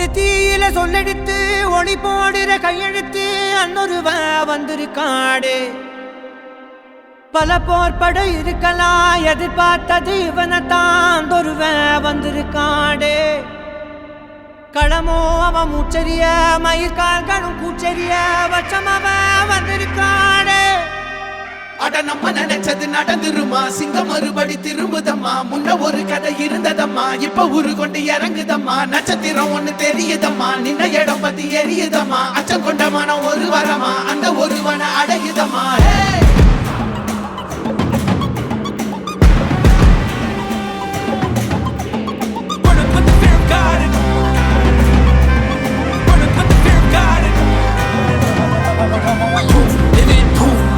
ஒரு தீயில சொல்லெடுத்து ஒளி போடுற கையெழுத்து அன்னொருவ வந்திருக்காடு பல போர்பட இருக்கலாம் எதிர்பார்த்தது இவனைத்தான் ஒருவ வந்திருக்காடு களமோ அவன் மூச்சரிய மயிர்கால்களும் கூச்சரிய வச்சம் அவன் வந்திருக்காடு அட நம்ம நினைச்சது நடந்துருமா சிங்கம் மறுபடி திரும்புதம்மா முன்ன ஒரு கதை இருந்ததம்மா இப்ப உரு கொண்டு இறங்குதம்மா நட்சத்திரம் ஒண்ணு தெரியுதம்மா நின்ன இடம் பத்தி எரியுதம்மா அச்சம் கொண்ட மனம் ஒரு வரமா அந்த ஒருவனை அடையுதம்மா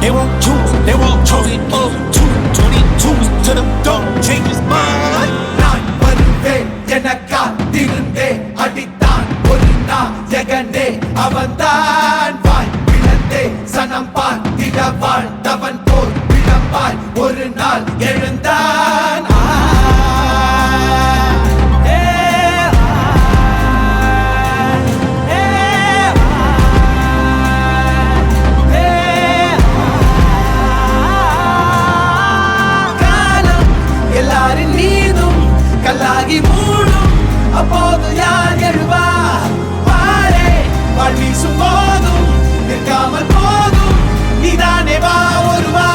They won't choose, they won't choose it up. 222 to the dog, change his mind. நான் வருவேன் எனக்கா திருந்தே அடித்தான் ஒரு நாயகனே அவன்தான் வாய் பிளந்தே சனம் பார்த்திட வாழ்ந்தவன் போல் விளம்பாய் ஒரு நாள் எழுந்தான் கல்லாகி மூடும் அப்போது யார் எழுவா பாரே வாழ் வீசும் போதும் நிற்காமல் போதும் நீதானே வா ஒருவா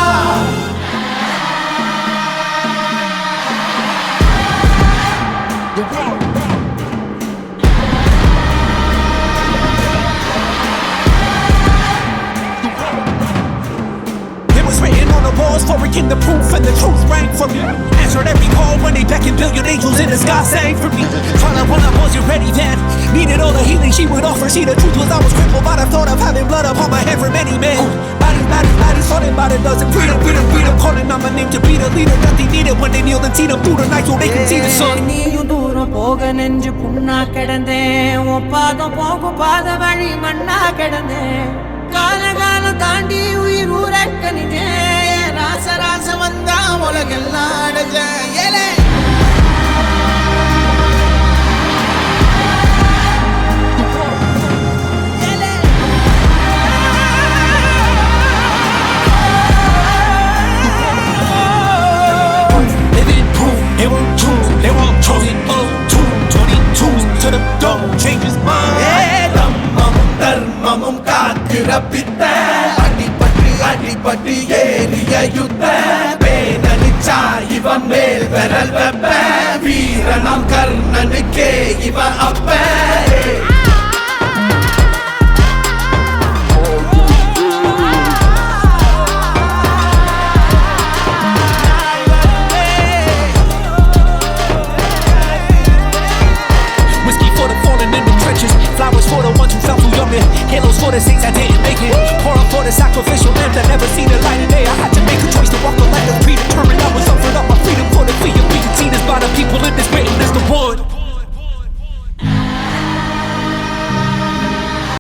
Written on the walls, foraging the proof and the truth rang from me. Answered every call when they beckoned, billion angels in the sky sang for me. Trying when I wasn't ready then, needed all the healing she would offer. See, the truth was I was crippled by the thought of having blood upon my head for many men. Bodies, falling by the dozen. Freedom, calling on my name to be the leader that they needed when they kneeled and seen them through the night so they can see the sun. நீயும் தூரம் போக நெஞ்சு புண்ணா கிடந்தேன் உன் பாதம் போகும் பாத வழி மண்ணா கிடந்தேன் காலகாலம் தாண்டி உயிர் ஊரக்கணிதே ராச வந்தா உலகெல்லாம் அடைஞ்ச ஏலே They won't choose, they won't choose it up. 222 to the dog, change his mind. தம்மமும் தர்மமும் காக்கிற பித்த அடிபட்டு ஏறிய யுத்த பேனலிச்சா இவன் மேல் விரல் வெப்ப வீரனாம் கர்ணனுக்கே இவன் அப்ப Flowers for the ones who fell too young, halos for the saints that didn't make it. Pour up for the sacrificial lamb that never seen the light of day. I had to make a choice to